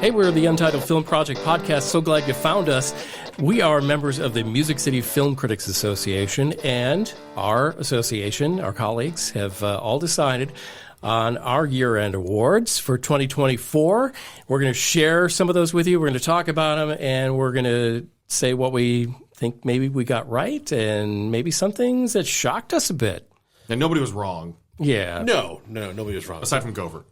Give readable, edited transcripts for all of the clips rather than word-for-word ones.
Hey, we're the Untitled Film Project Podcast. So glad you found us. We are members of the Music City Film Critics Association, and our association, our colleagues, have all decided on our year-end awards for 2024. We're going to share some of those with you. We're going to talk about them, and we're going to say what we think maybe we got right and maybe some things that shocked us a bit. And nobody was wrong. Yeah. No, nobody was wrong. Aside from Gover.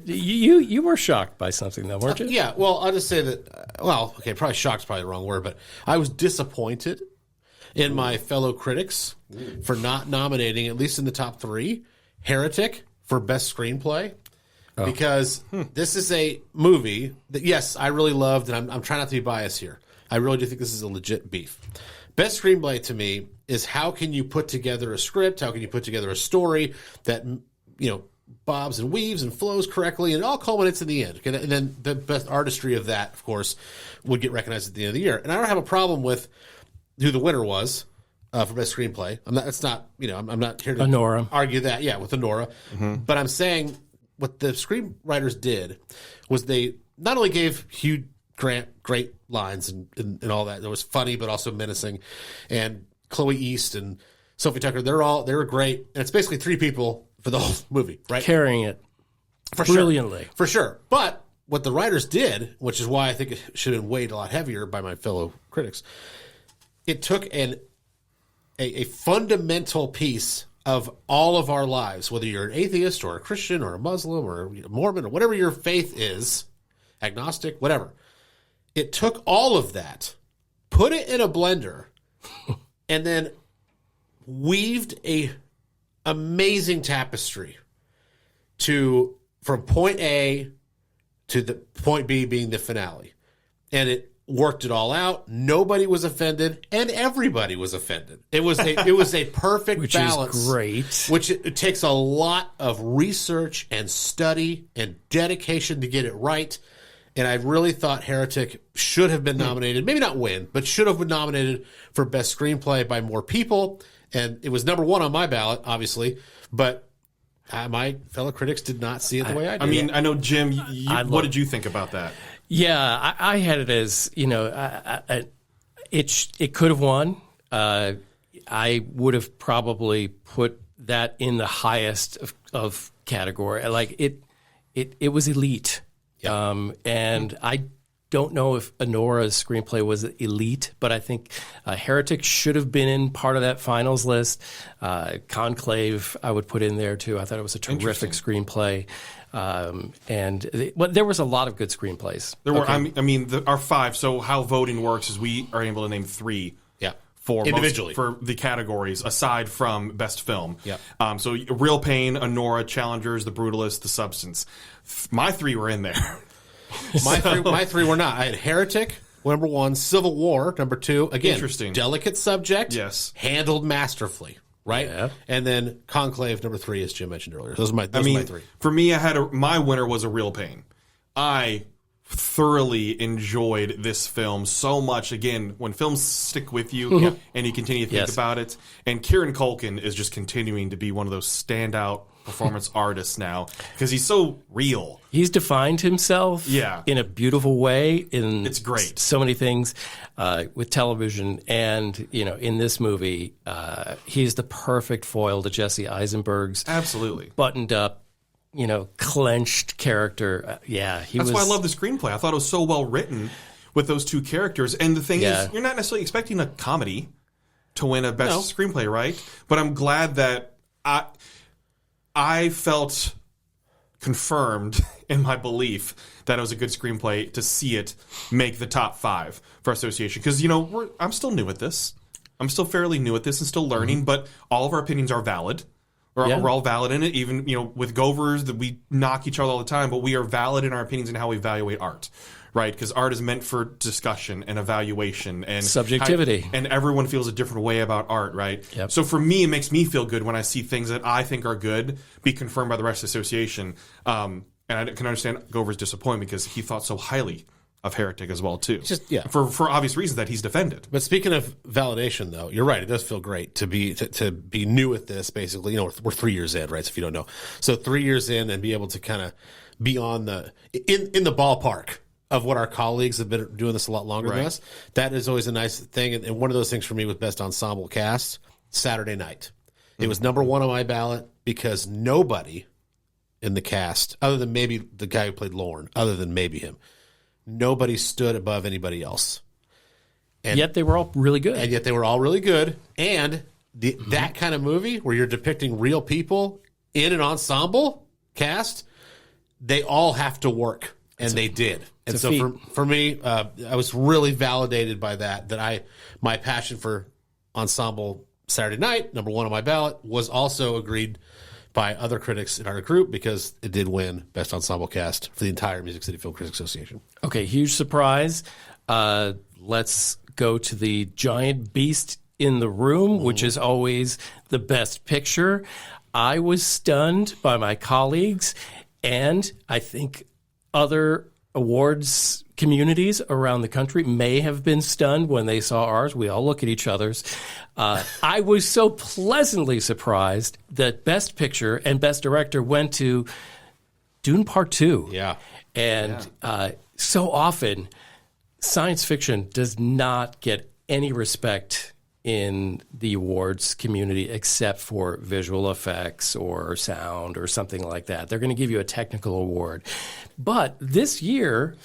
You were shocked by something, though, weren't you? Yeah, well, I'll just say that, probably shocked's probably the wrong word, but I was disappointed in my fellow critics for not nominating, at least in the top three, Heretic for Best Screenplay. Because this is a movie that, yes, I really loved, and I'm trying not to be biased here. I really do think this is a legit beef. Best Screenplay to me is how can you put together a script, how can you put together a story that, bobs and weaves and flows correctly, and it all culminates in the end. Okay? And then the best artistry of that, of course, would get recognized at the end of the year. And I don't have a problem with who the winner was for Best Screenplay. I'm not here to Anora. argue that, with Anora. Mm-hmm. But I'm saying what the screenwriters did was they not only gave Hugh Grant great lines and all that, it was funny but also menacing, and Chloe East and Sophie Tucker, they were great. And it's basically three people for the whole movie, right? Carrying it brilliantly. For sure. But what the writers did, which is why I think it should have been weighed a lot heavier by my fellow critics, it took a fundamental piece of all of our lives, whether you're an atheist or a Christian or a Muslim or a Mormon or whatever your faith is, agnostic, whatever. It took all of that, put it in a blender, and then weaved a amazing tapestry from point A to the point B being the finale. And it worked it all out. Nobody was offended, and everybody was offended. It was a perfect which balance. Is great. Which it takes a lot of research and study and dedication to get it right. And I really thought Heretic should have been nominated, maybe not win, but should have been nominated for Best Screenplay by more people. And it was number one on my ballot, obviously, but my fellow critics did not see it the way I did. I mean, I know, Jim, what did you think about that? Yeah, I had it as, it could have won. I would have probably put that in the highest of category. Like it was elite. Yeah. And I don't know if Anora's screenplay was elite, but I think Heretic should have been in part of that finals list. Conclave I would put in there too. I thought it was a terrific screenplay. There was a lot of good screenplays. There were. Okay. Our five. So how voting works is we are able to name three. Yeah. For individually for the categories aside from best film. Yeah. So Real Pain, Anora, Challengers, The Brutalist, The Substance. My three were in there. My three were not. I had Heretic, number one, Civil War, number two. Again, interesting, delicate subject. Yes. Handled masterfully. Right? Yeah. And then Conclave, number three, as Jim mentioned earlier. Those are my three. For me, my winner was A Real Pain. I thoroughly enjoyed this film so much. Again, when films stick with you and you continue to think about it. And Kieran Culkin is just continuing to be one of those standout performance artists now because he's so real. He's defined himself in a beautiful way. It's great. So many things with television and, in this movie, he's the perfect foil to Jesse Eisenberg's absolutely buttoned up, clenched character. That's why I love the screenplay. I thought it was so well written with those two characters. And the thing is, you're not necessarily expecting a comedy to win a best screenplay, right? But I'm glad that I felt confirmed in my belief that it was a good screenplay to see it make the top five for association. Because, I'm still new at this. I'm still fairly new at this and still learning, but all of our opinions are valid. We're all valid in it. Even, with Govers, that we knock each other all the time, but we are valid in our opinions and how we evaluate art. Right, because art is meant for discussion and evaluation and subjectivity, and everyone feels a different way about art, right? Yep. So for me, it makes me feel good when I see things that I think are good be confirmed by the rest of the association. And I can understand Gover's disappointment because he thought so highly of Heretic as well too. Just for obvious reasons that he's defended. But speaking of validation, though, you're right. It does feel great to be new at this. Basically, we're 3 years in, right? So if you don't know, so 3 years in and be able to kind of be on in the ballpark of what our colleagues have been doing this a lot longer than us. That is always a nice thing. And one of those things for me with Best Ensemble Cast, Saturday Night. It was number one on my ballot because nobody in the cast, other than maybe the guy who played Lorne, other than maybe him, nobody stood above anybody else. And yet they were all really good. And that kind of movie where you're depicting real people in an ensemble cast, they all have to work. And they did. And so for me, I was really validated by that my passion for Ensemble Saturday Night, number one on my ballot, was also agreed by other critics in our group because it did win Best Ensemble Cast for the entire Music City Film Critics Association. Okay, huge surprise. Let's go to the giant beast in the room, which is always the best picture. I was stunned by my colleagues, and I think other awards communities around the country may have been stunned when they saw ours. We all look at each other's. I was so pleasantly surprised that Best Picture and Best Director went to Dune Part 2. Yeah. And so often, science fiction does not get any respect in the awards community except for visual effects or sound or something like that. They're going to give you a technical award. But this year,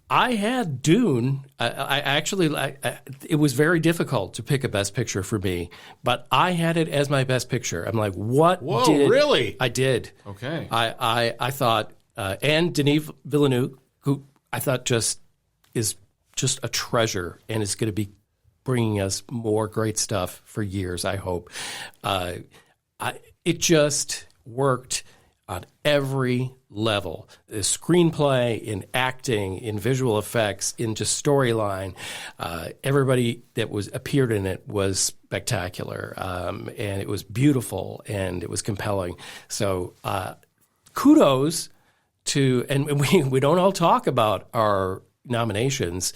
I had Dune. It was very difficult to pick a Best Picture for me, but I had it as my Best Picture. I'm like, what? Whoa, really? I did. Okay. I thought, and Denis Villeneuve, who I thought is just a treasure and is going to be bringing us more great stuff for years, I hope. It just worked on every level. The screenplay, in acting, in visual effects, in just storyline. Everybody that appeared in it was spectacular, and it was beautiful, and it was compelling. So kudos to, and we don't all talk about our nominations.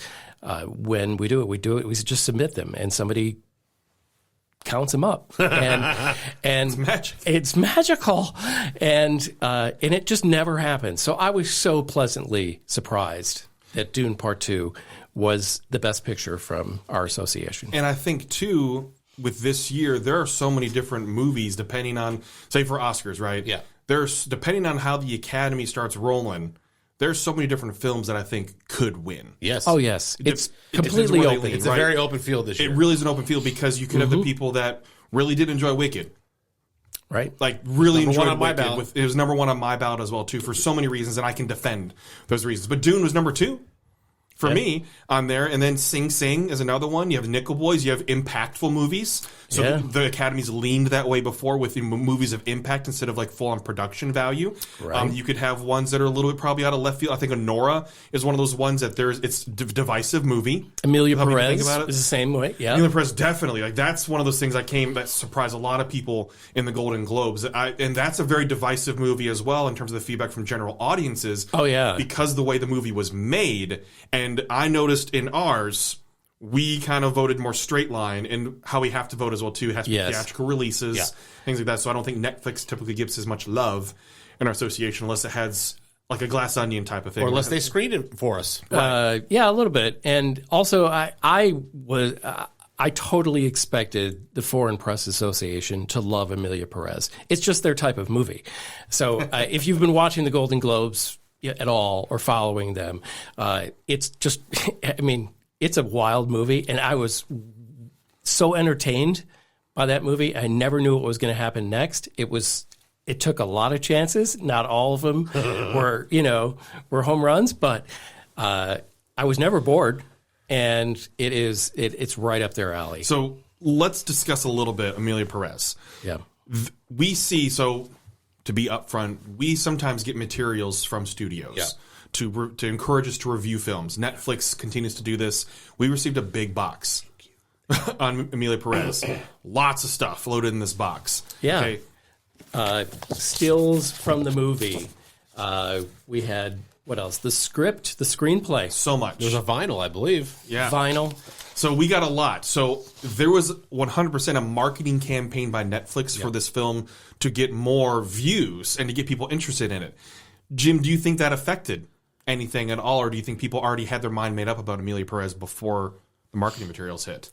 When we do it, we just submit them, and somebody counts them up, and it's magical, and it just never happens. So I was so pleasantly surprised that Dune Part 2 was the Best Picture from our association. And I think too, with this year, there are so many different movies depending on, say for Oscars, right? Yeah. There's depending on how the Academy starts rolling. There's so many different films that I think could win. Yes. Oh, yes. It's completely open. It's a very open field this year. It really is an open field because you could have the people that really did enjoy Wicked. Right. Like, really enjoyed Wicked. It was number one on my ballot as well, too, for so many reasons, and I can defend those reasons. But Dune was number 2 for me on there. And then Sing Sing is another one. You have Nickel Boys. You have impactful movies. So the Academy's leaned that way before with movies of impact instead of like full-on production value. Right. You could have ones that are a little bit probably out of left field. I think Honora is one of those ones that it's divisive movie. Amelia Perez is the same way. Yeah, Amelia Perez definitely. Like that's one of those things that surprised a lot of people in the Golden Globes. And that's a very divisive movie as well in terms of the feedback from general audiences. Oh yeah, because the way the movie was made. And I noticed in ours, we kind of voted more straight line, and how we have to vote as well too. It has to be theatrical releases, things like that. So I don't think Netflix typically gives as much love in our association unless it has like a Glass Onion type of thing, or unless they screened it for us. Right. Yeah, a little bit. And also, I totally expected the Foreign Press Association to love Amelia Perez. It's just their type of movie. So if you've been watching the Golden Globes at all or following them, it's just, I mean, it's a wild movie, and I was so entertained by that movie. I never knew what was going to happen next. It took a lot of chances. Not all of them were home runs, but I was never bored, and it's right up their alley. So let's discuss a little bit Amelia Perez. Yeah, we see to be upfront, we sometimes get materials from studios. To encourage us to review films. Netflix continues to do this. We received a big box on Amelia Perez. Lots of stuff loaded in this box. Yeah. Okay. Stills from the movie. We had What else? The script, the screenplay. So much. There's a vinyl, I believe. Yeah. Vinyl. So we got a lot. So there was 100% a marketing campaign by Netflix for this film to get more views and to get people interested in it. Jim, do you think that affected anything at all, or do you think people already had their mind made up about Emilia Perez before the marketing materials hit?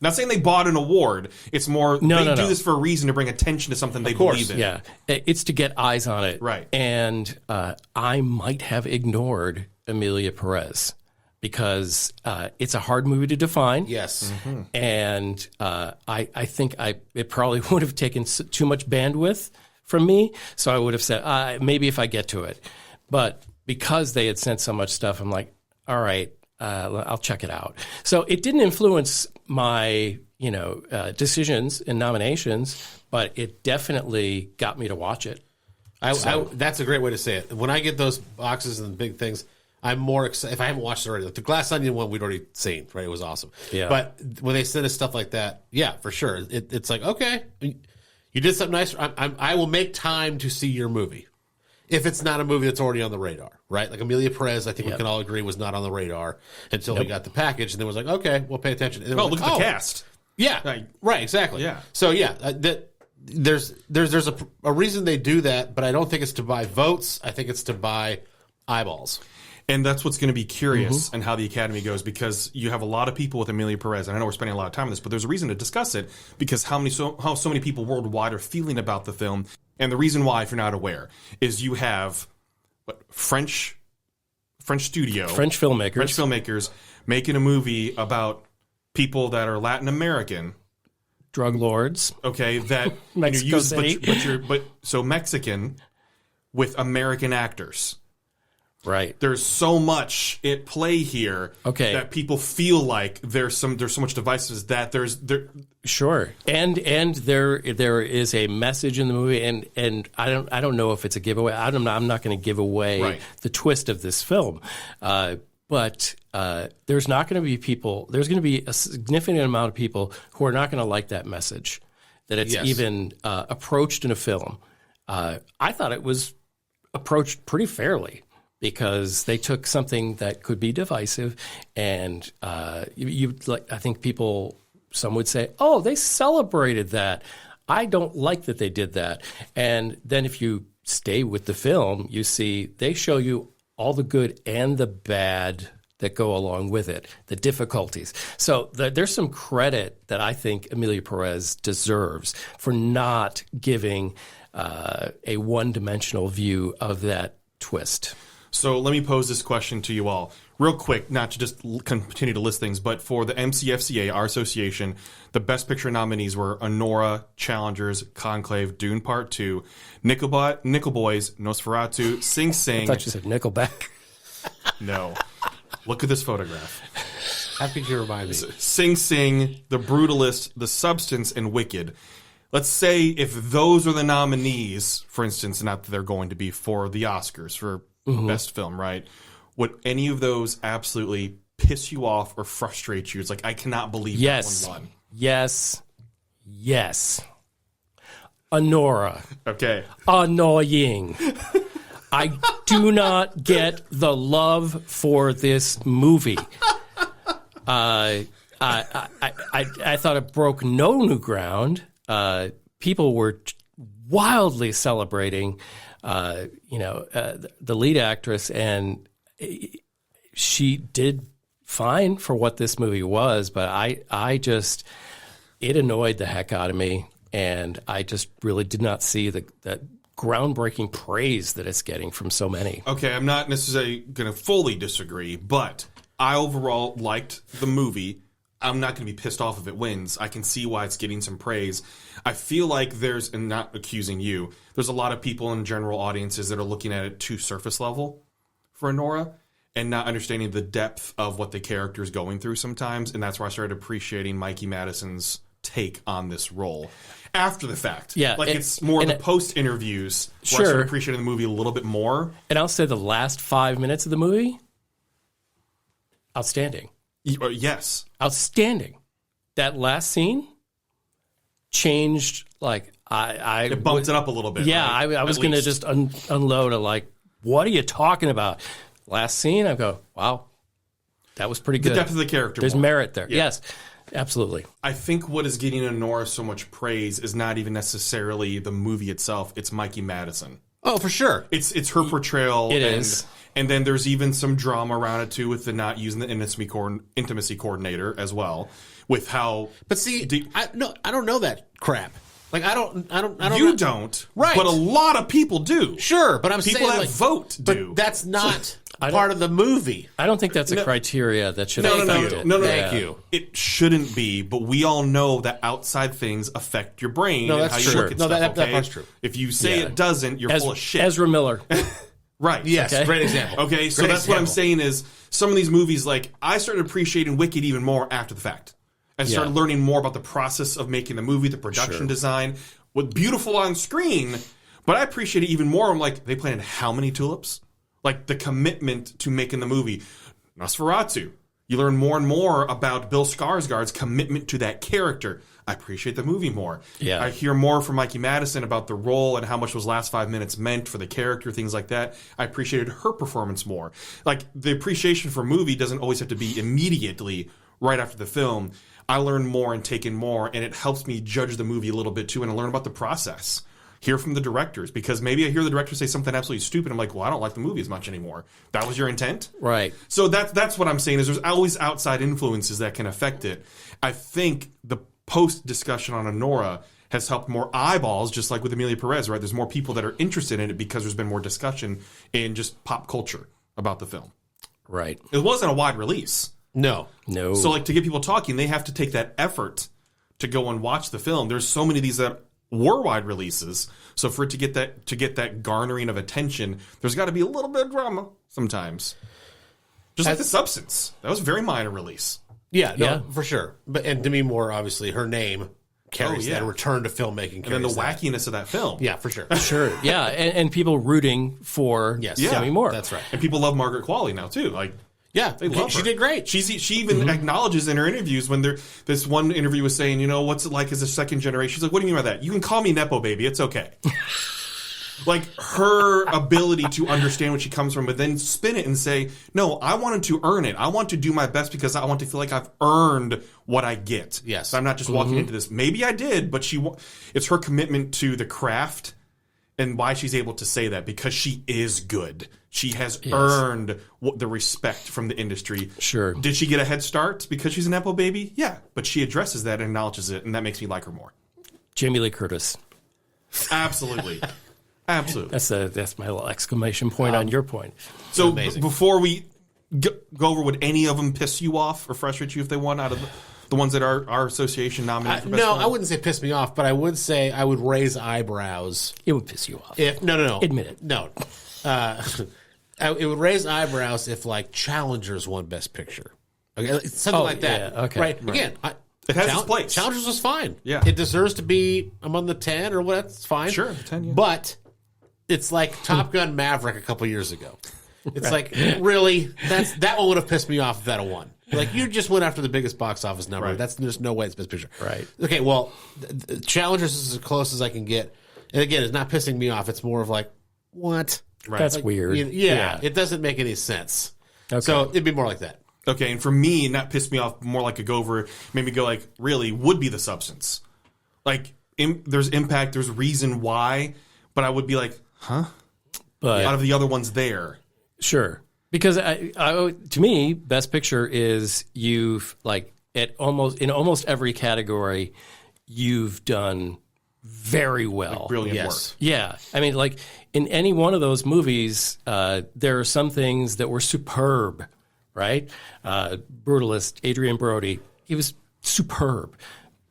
Not saying they bought an award. It's more they do this for a reason to bring attention to something they believe in. Yeah, it's to get eyes on it. Right. And I might have ignored Emilia Perez because it's a hard movie to define. Yes. Mm-hmm. And I think it probably would have taken too much bandwidth from me. So I would have said, maybe if I get to it. But because they had sent so much stuff, I'm like, all right, I'll check it out. So it didn't influence my, decisions and nominations, but it definitely got me to watch it. That's a great way to say it. When I get those boxes and big things, I'm more excited. If I haven't watched it already, like the Glass Onion one we'd already seen, right? It was awesome. Yeah. But when they send us stuff like that, yeah, for sure. It's like, okay, you did something nice. I will make time to see your movie. If it's not a movie that's already on the radar, right? Like Emilia Perez, I think we can all agree was not on the radar until we got the package, and then was like, okay, we'll pay attention. And look at the cast. Yeah, right, exactly. Yeah. So there's a reason they do that, but I don't think it's to buy votes. I think it's to buy eyeballs. And that's what's going to be curious and how the Academy goes, because you have a lot of people with Emilia Perez, and I know we're spending a lot of time on this, but there's a reason to discuss it, because how so many people worldwide are feeling about the film. And the reason why, if you're not aware, is you have French filmmakers making a movie about people that are Latin American, Drug lords. okay, that Mexico City. So Mexican with American actors. Right. There's so much at play here that people feel like there's so much divisiveness that there. Sure. And there is a message in the movie, and I don't know if it's a giveaway. I'm not going to give away the twist of this film. But there's not going to be people. There's going to be a significant amount of people who are not going to like that message, that it's even approached in a film. I thought it was approached pretty fairly, because they took something that could be divisive, and I think some would say, "Oh, they celebrated that." I don't like that they did that. And then if you stay with the film, you see they show you all the good and the bad that go along with it, the difficulties. So there's some credit that I think Emilia Perez deserves for not giving a one-dimensional view of that twist. So let me pose this question to you all real quick, not to just continue to list things, but for the MCFCA, our association, the Best Picture nominees were Anora, Challengers, Conclave, Dune Part 2, Nickel Boys, Nosferatu, Sing Sing. I thought you said Nickelback. No. Look at this photograph. How could you remind me? Sing Sing, The Brutalist, The Substance, and Wicked. Let's say if those are the nominees, for instance, not that they're going to be for the Oscars, for best film, right? Would any of those absolutely piss you off or frustrate you? It's like, I cannot believe that one won. Yes. Anora. Okay. Annoying. I do not get the love for this movie. I thought it broke no new ground. People were wildly celebrating the lead actress, and she did fine for what this movie was, but it annoyed the heck out of me, and I just really did not see that groundbreaking praise that it's getting from so many. Okay, I'm not necessarily going to fully disagree, but I overall liked the movie. I'm not going to be pissed off if it wins. I can see why it's getting some praise. I feel like and not accusing you, there's a lot of people in general audiences that are looking at it too surface level for Anora and not understanding the depth of what the character is going through sometimes. And that's where I started appreciating Mikey Madison's take on this role after the fact. Yeah. It's more the post interviews where I started appreciating the movie a little bit more. And I'll say the last 5 minutes of the movie, outstanding. Yes. Outstanding. That last scene changed, like, it bumped it up a little bit. Yeah, right? I was going to just unload a, like, what are you talking about? Last scene, I go, wow, that was pretty good. The depth of the character. There's more. merit there. Yeah. Yes, absolutely. I think what is getting Honora so much praise is not even necessarily the movie itself. It's Mikey Madison. Oh, for sure. It's her portrayal. It is. And then there's even some drama around it, too, with the not using the intimacy coordinator as well. With how... But see, I don't know that crap. Like, I don't You know. don't. Right. But a lot of people do. Sure, but I'm People saying, that like, vote do. But that's not part of the movie. I don't think that's a criteria that should No. affect it. No. Thank you. It shouldn't be, but we all know that outside things affect your brain No, and that's how you true. look at No, stuff. that part's true. If you say it doesn't, you're full of shit. Ezra Miller. Right. Yes, Okay. great example. Okay, so Great that's what I'm example. saying is some of these movies, like, I started appreciating Wicked even more after the fact. I started learning more about the process of making the movie, the production design, what's beautiful on screen, but I appreciate it even more. I'm like, they planted how many tulips? Like, the commitment to making the movie. Nosferatu. You learn more and more about Bill Skarsgård's commitment to that character. I appreciate the movie more. Yeah. I hear more from Mikey Madison about the role and how much those last 5 minutes meant for the character, things like that. I appreciated her performance more. Like, the appreciation for a movie doesn't always have to be immediately right after the film. I learn more and take in more, and it helps me judge the movie a little bit too, and I learn about the process. Hear from the directors, because maybe I hear the director say something absolutely stupid. I'm like, well, I don't like the movie as much anymore. That was your intent? Right. So that's what I'm saying is there's always outside influences that can affect it. I think the post-discussion on Honora has helped more eyeballs, just like with Amelia Perez, right? There's more people that are interested in it because there's been more discussion in just pop culture about the film. Right. It wasn't a wide release. No. So, like, to get people talking, they have to take that effort to go and watch the film. There's so many of these that were wide releases. So for it to get that garnering of attention, there's got to be a little bit of drama sometimes. Just like The Substance. That was a very minor release. Yeah, for sure. But and Demi Moore, obviously, her name carries that return to filmmaking. And then the wackiness of that film. Yeah, for sure. Sure. Yeah, and people rooting for Demi Moore. That's right. And people love Margaret Qualley now, too. Like, yeah, they love her. She did great. She even acknowledges in her interviews when this one interview was saying, you know, what's it like as a second generation? She's like, what do you mean by that? You can call me Nepo Baby. It's okay. Like, her ability to understand what she comes from, but then spin it and say, no, I wanted to earn it. I want to do my best because I want to feel like I've earned what I get. Yes. So I'm not just walking into this. Maybe I did, but it's her commitment to the craft and why she's able to say that, because she is good. She has earned the respect from the industry. Sure. Did she get a head start because she's an Nepo Baby? Yeah. But she addresses that and acknowledges it, and that makes me like her more. Jamie Lee Curtis. Absolutely. Absolutely. That's my little exclamation point on your point. So before we go over, would any of them piss you off or frustrate you if they won out of the ones that our association nominated for best film? I wouldn't say piss me off, but I would say I would raise eyebrows. It would piss you off. If no. Admit it. No. It would raise eyebrows if, like, Challengers won Best Picture. Okay, something like that. Yeah, okay. Right. Again, it has its place. Challengers was fine. Yeah. It deserves to be among the 10 or what. That's fine. Sure, the 10, yeah. But it's like Top Gun Maverick a couple years ago. It's like, really? That one would have pissed me off if that had won. Like, you just went after the biggest box office number. Right. There's no way it's Best Picture. Right. Okay, well, Challengers is as close as I can get. And again, it's not pissing me off. It's more of like, what? Right. That's weird. Yeah, it doesn't make any sense. Okay. So it'd be more like that. Okay, and for me, not piss me off, more like a go over, made me go like, really, would be The Substance. Like, there's impact, there's reason why, but I would be like, huh? But out of the other ones there. Sure. Because to me, Best Picture is you've, like, in almost every category, you've done very well. Like brilliant work. Yeah. I mean, like, in any one of those movies, there are some things that were superb, right? Brutalist, Adrian Brody, he was superb.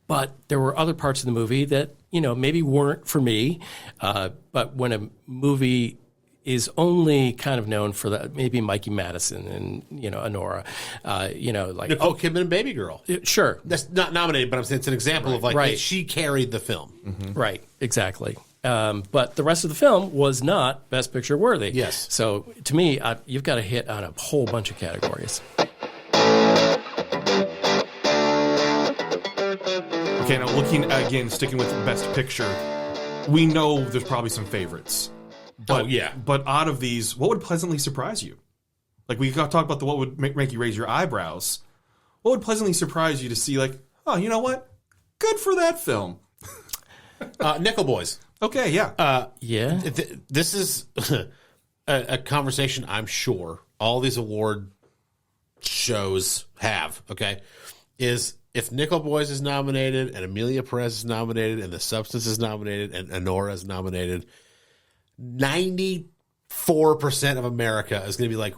But there were other parts of the movie that, maybe weren't for me. But when a movie is only kind of known for that, maybe Mikey Madison and, Honora, like Nicole Kidman and Baby Girl. Sure. That's not nominated, but I'm saying it's an example of, like, she carried the film. Mm-hmm. Right, exactly. But the rest of the film was not Best Picture worthy. Yes. So to me, you've got to hit on a whole bunch of categories. Okay, now looking, again, sticking with Best Picture, we know there's probably some favorites. But but out of these, what would pleasantly surprise you? Like we talked about what would make you raise your eyebrows. What would pleasantly surprise you to see? Like, oh, you know what? Good for that film. Nickel Boys. Okay, yeah, This is a conversation I'm sure all these award shows have. Okay, is if Nickel Boys is nominated and Amelia Perez is nominated and The Substance is nominated and Anora is nominated, 94% of America is going to be like,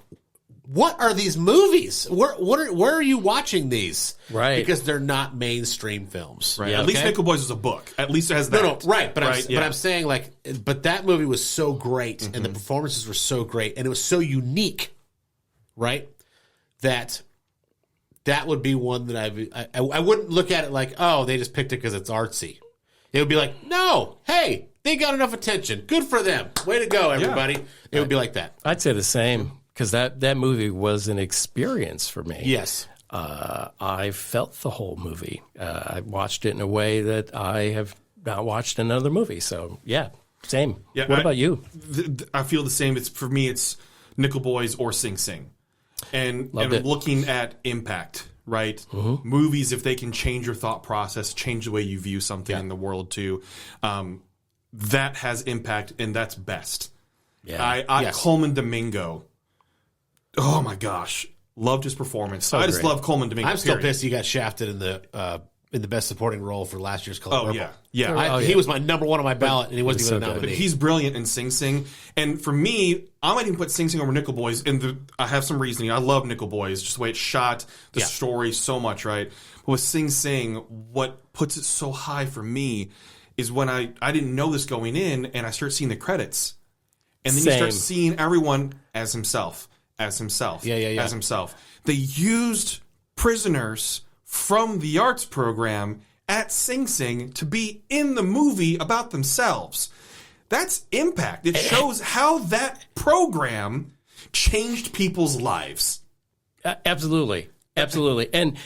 what are these movies? Where are you watching these? Right. Because they're not mainstream films. right. At least Nickel Boys is a book. At least it has that. No, right. But right? I'm saying, like, but that movie was so great and the performances were so great and it was so unique, right? That would be one that I wouldn't look at it like, oh, they just picked it because it's artsy. It would be like, no, hey, they got enough attention. Good for them. Way to go, everybody. It would be like that. I'd say the same, because that movie was an experience for me. Yes. I felt the whole movie. I watched it in a way that I have not watched another movie. So, yeah, same. Yeah, what about you? I feel the same. For me, it's Nickel Boys or Sing Sing. And looking at impact, right? Movies, if they can change your thought process, change the way you view something in the world too, that has impact, and that's best. Yeah. Coleman Domingo, oh my gosh, loved his performance. So I just love Coleman Domingo. I'm still pissed he got shafted in the best supporting role for last year's Color Purple. Yeah. He was my number one on my ballot, and he wasn't even nominated. But he's brilliant in Sing Sing. And for me, I might even put Sing Sing over Nickel Boys. And I have some reasoning. I love Nickel Boys, just the way it's shot, the story so much, right? But with Sing Sing, what puts it so high for me is when I didn't know this going in, and I start seeing the credits. And then you start seeing everyone as himself. As himself. As himself. They used prisoners from the arts program at Sing Sing to be in the movie about themselves. That's impact. It shows how that program changed people's lives. Absolutely. And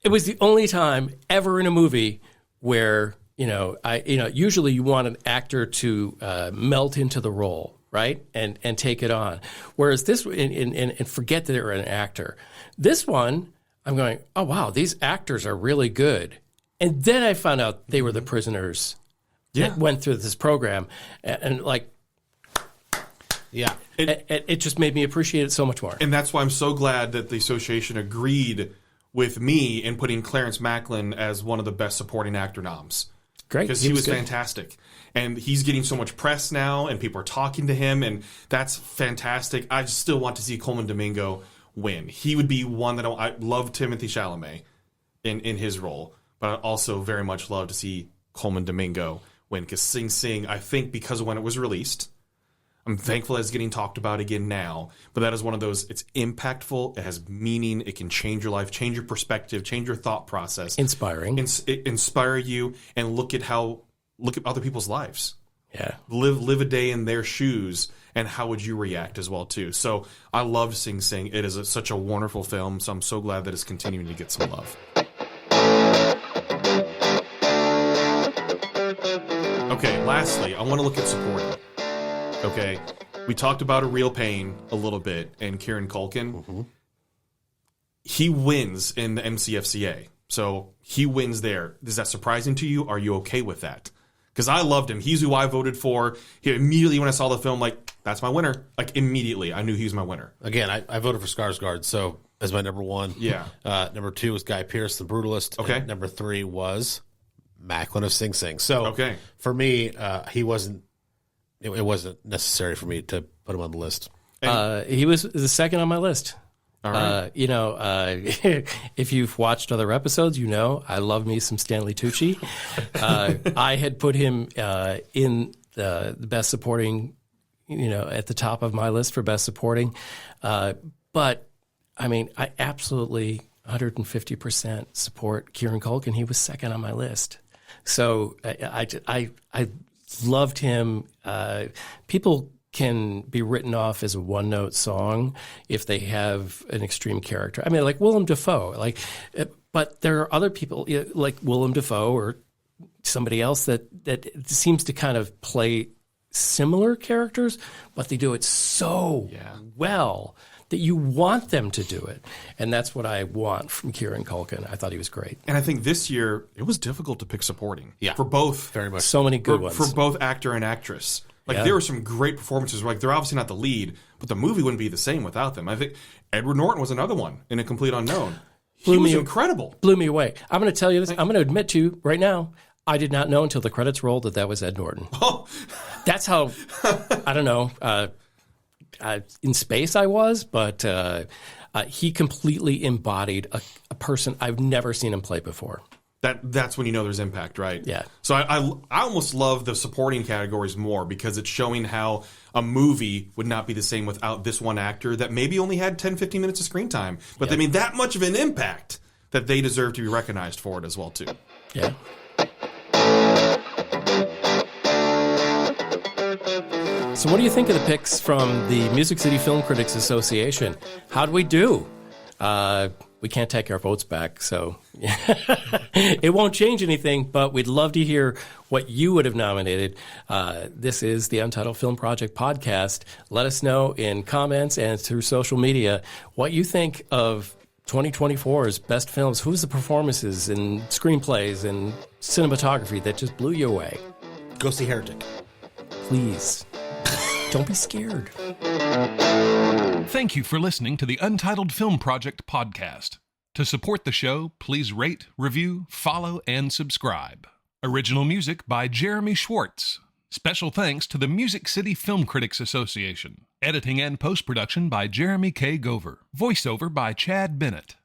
it was the only time ever in a movie where, usually you want an actor to melt into the role, right? And take it on. Whereas this, and forget that they're an actor. This one, I'm going, oh, wow, these actors are really good. And then I found out they were the prisoners that went through this program. And it just made me appreciate it so much more. And that's why I'm so glad that the association agreed with me in putting Clarence Macklin as one of the best supporting actor noms. Great. Because he was fantastic. And he's getting so much press now, and people are talking to him, and that's fantastic. I just still want to see Coleman Domingo win. He would be one that I love Timothée Chalamet in his role, but I also very much love to see Coleman Domingo win, because Sing Sing, I think because of when it was released, I'm thankful that it's getting talked about again now, but that is one of those, it's impactful, it has meaning, it can change your life, change your perspective, change your thought process. Inspiring. Inspire you, and look at other people's lives. Yeah. Live a day in their shoes, and how would you react as well too? So I love Sing Sing. It is such a wonderful film, so I'm so glad that it's continuing to get some love. Okay, lastly, I want to look at supporting. Okay, we talked about A Real Pain a little bit, and Kieran Culkin. He wins in the MCFCA, so he wins there. Is that surprising to you? Are you okay with that? Because I loved him. He's who I voted for. He immediately, when I saw the film, like, that's my winner. Like, immediately, I knew he was my winner. Again, I voted for Skarsgård, so as my number one. Yeah. Number two was Guy Pearce, The Brutalist. Okay. And number three was Macklin of Sing Sing. So for me, he wasn't. It wasn't necessary for me to put him on the list. He was the second on my list. All right. If you've watched other episodes, I love me some Stanley Tucci. I had put him in the best supporting, at the top of my list for best supporting. But, I mean, I absolutely 150% support Kieran Culkin. He was second on my list. So I loved him. People can be written off as a one-note song if they have an extreme character. I mean, like Willem Dafoe. But there are other people like Willem Dafoe or somebody else that seems to kind of play similar characters, but they do it so well that you want them to do it. And that's what I want from Kieran Culkin. I thought he was great. And I think this year, it was difficult to pick supporting. Yeah. For both. Very much. So many good ones. For both actor and actress. Like, there were some great performances. Like, they're obviously not the lead, but the movie wouldn't be the same without them. I think Edward Norton was another one in A Complete Unknown. He was incredible. Blew me away. I'm going to tell you this. I'm going to admit to you right now, I did not know until the credits rolled that was Ed Norton. Oh. That's how, I don't know, in space I was, but he completely embodied a person I've never seen him play before. That's when you know there's impact, right? Yeah. So I almost love the supporting categories more because it's showing how a movie would not be the same without this one actor that maybe only had 10, 15 minutes of screen time. But they made that much of an impact that they deserve to be recognized for it as well, too. Yeah. So what do you think of the picks from the Music City Film Critics Association? How'd we do? We can't take our votes back, so it won't change anything, but we'd love to hear what you would have nominated. This is the Untitled Film Project Podcast. Let us know in comments and through social media what you think of 2024's best films. Who's the performances and screenplays and cinematography that just blew you away? Go see Heretic. Please. Don't be scared. Thank you for listening to the Untitled Film Project Podcast. To support the show, please rate, review, follow, and subscribe. Original music by Jeremy Schwartz. Special thanks to the Music City Film Critics Association. Editing and post-production by Jeremy K. Gover. Voiceover by Chad Bennett.